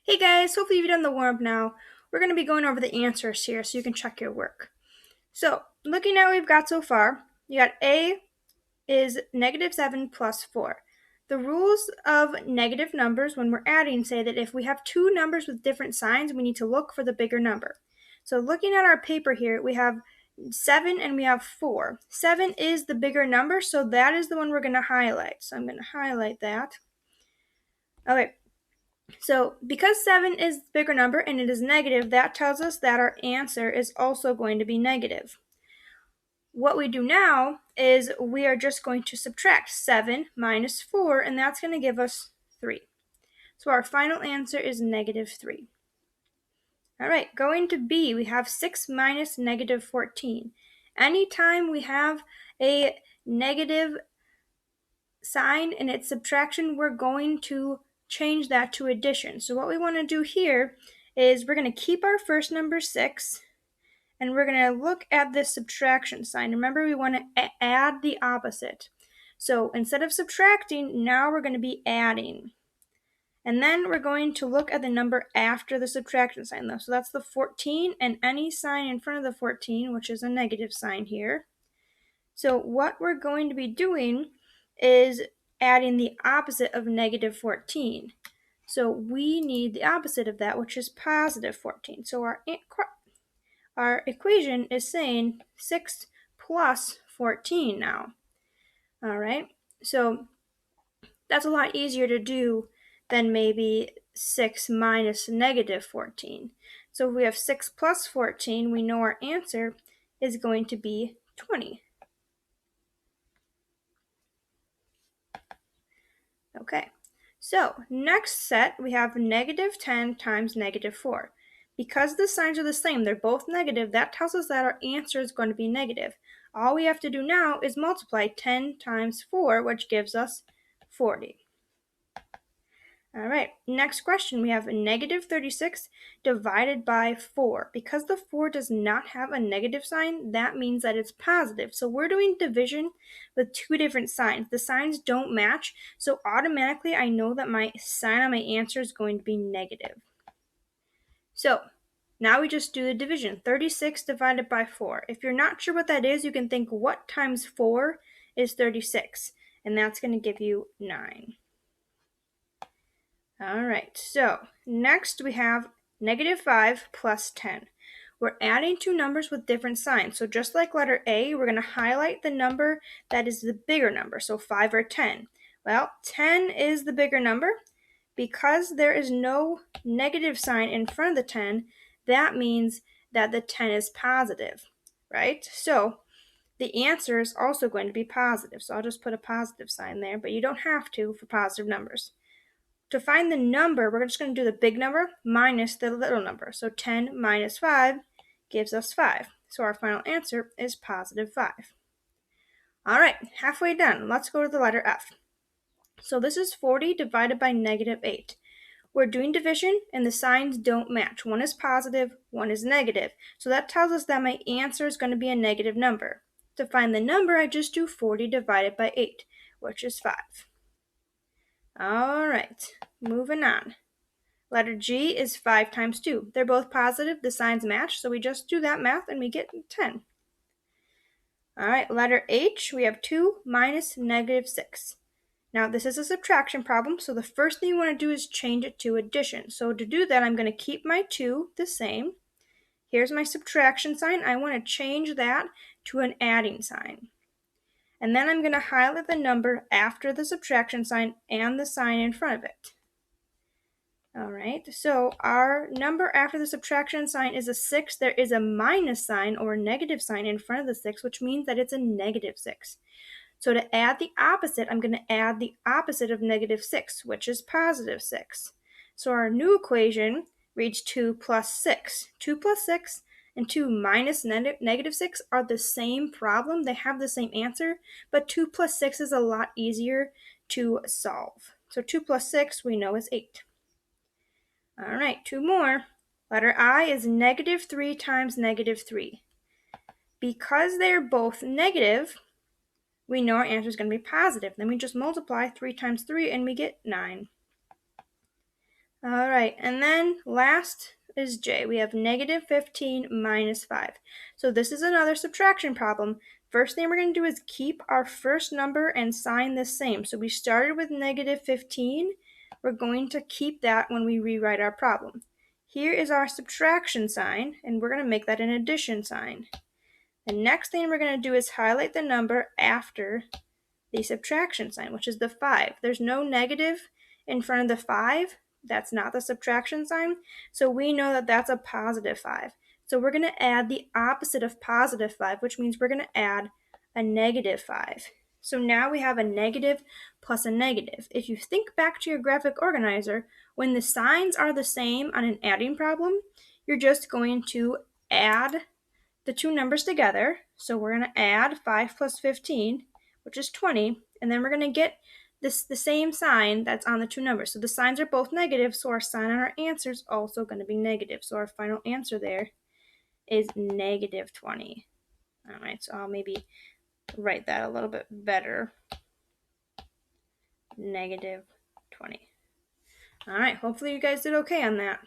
Hey guys, hopefully you've done the warm-up now. We're going to be going over the answers here so you can check your work. So, looking at what we've got so far, you got A is -7 plus 4. The rules of negative numbers when we're adding say that if we have two numbers with different signs, we need to look for the bigger number. So looking at our paper here, we have 7 and we have 4. 7 is the bigger number, so that is the one we're going to highlight. So I'm going to highlight that. Okay. So because 7 is the bigger number and it is negative, that tells us that our answer is also going to be negative. What we do now is we are just going to subtract 7 minus 4, and that's going to give us 3. So our final answer is -3. All right, going to B, we have 6 minus -14. Anytime we have a negative sign and its subtraction, we're going to change that to addition. So what we want to do here is we're going to keep our first number 6 and we're going to look at this subtraction sign. Remember, we want to add the opposite. So instead of subtracting, now we're going to be adding. And then we're going to look at the number after the subtraction sign though. So that's the 14 and any sign in front of the 14, which is a negative sign here. So what we're going to be doing is adding the opposite of -14. So we need the opposite of that, which is +14. So our equation is saying 6 plus 14 now. All right, so that's a lot easier to do than maybe 6 minus -14. So if we have 6 plus 14, we know our answer is going to be 20. Okay, so next set we have -10 times -4. Because the signs are the same, they're both negative, that tells us that our answer is going to be negative. All we have to do now is multiply 10 times 4, which gives us 40. All right, next question, we have -36 divided by 4. Because the 4 does not have a negative sign, that means that it's positive. So we're doing division with two different signs. The signs don't match, so automatically I know that my sign on my answer is going to be negative. So now we just do the division. 36 divided by 4. If you're not sure what that is, you can think what times 4 is 36, and that's going to give you 9. All right, so next we have -5 plus 10. We're adding two numbers with different signs. So just like letter A, we're going to highlight the number that is the bigger number, so 5 or 10. Well, 10 is the bigger number. Because there is no negative sign in front of the 10, that means that the 10 is positive, right? So the answer is also going to be positive. So I'll just put a positive sign there, but you don't have to for positive numbers. To find the number, we're just going to do the big number minus the little number. So 10 minus 5 gives us 5. So our final answer is +5. All right, halfway done. Let's go to the letter F. So this is 40 divided by -8. We're doing division and the signs don't match. One is positive, one is negative. So that tells us that my answer is going to be a negative number. To find the number, I just do 40 divided by 8, which is 5. All right, moving on. Letter G is 5 times 2. They're both positive, the signs match, so we just do that math and we get 10. All right, letter H, we have 2 minus -6. Now this is a subtraction problem, so the first thing you want to do is change it to addition. So to do that, I'm going to keep my 2 the same. Here's my subtraction sign. I want to change that to an adding sign. And then I'm going to highlight the number after the subtraction sign and the sign in front of it. All right, so our number after the subtraction sign is a 6. There is a minus sign or a negative sign in front of the 6, which means that it's a -6. So to add the opposite, I'm going to add the opposite of -6, which is +6. So our new equation reads 2 plus 6. 2 plus 6 and 2 minus -6 are the same problem. They have the same answer, but 2 plus 6 is a lot easier to solve. So 2 plus 6 we know is 8. All right, two more. Letter I is -3 times -3. Because they're both negative, we know our answer is going to be positive. Then we just multiply 3 times 3 and we get 9. All right, and then last is J. We have negative 15 minus 5. So this is another subtraction problem. First thing we're going to do is keep our first number and sign the same. So we started with negative 15. We're going to keep that when we rewrite our problem. Here is our subtraction sign, and we're going to make that an addition sign. The next thing we're going to do is highlight the number after the subtraction sign, which is the 5. There's no negative in front of the 5. That's not the subtraction sign. So we know that that's a positive 5. So we're going to add the opposite of positive 5, which means we're going to add a negative 5. So now we have a negative plus a negative. If you think back to your graphic organizer, when the signs are the same on an adding problem, you're just going to add the two numbers together. So we're going to add 5 plus 15, which is 20, and then we're going to get the same sign that's on the two numbers. So the signs are both negative, so our sign on our answer is also going to be negative. So our final answer there is negative 20. All right, so I'll maybe write that a little bit better. Negative 20. All right, hopefully you guys did okay on that.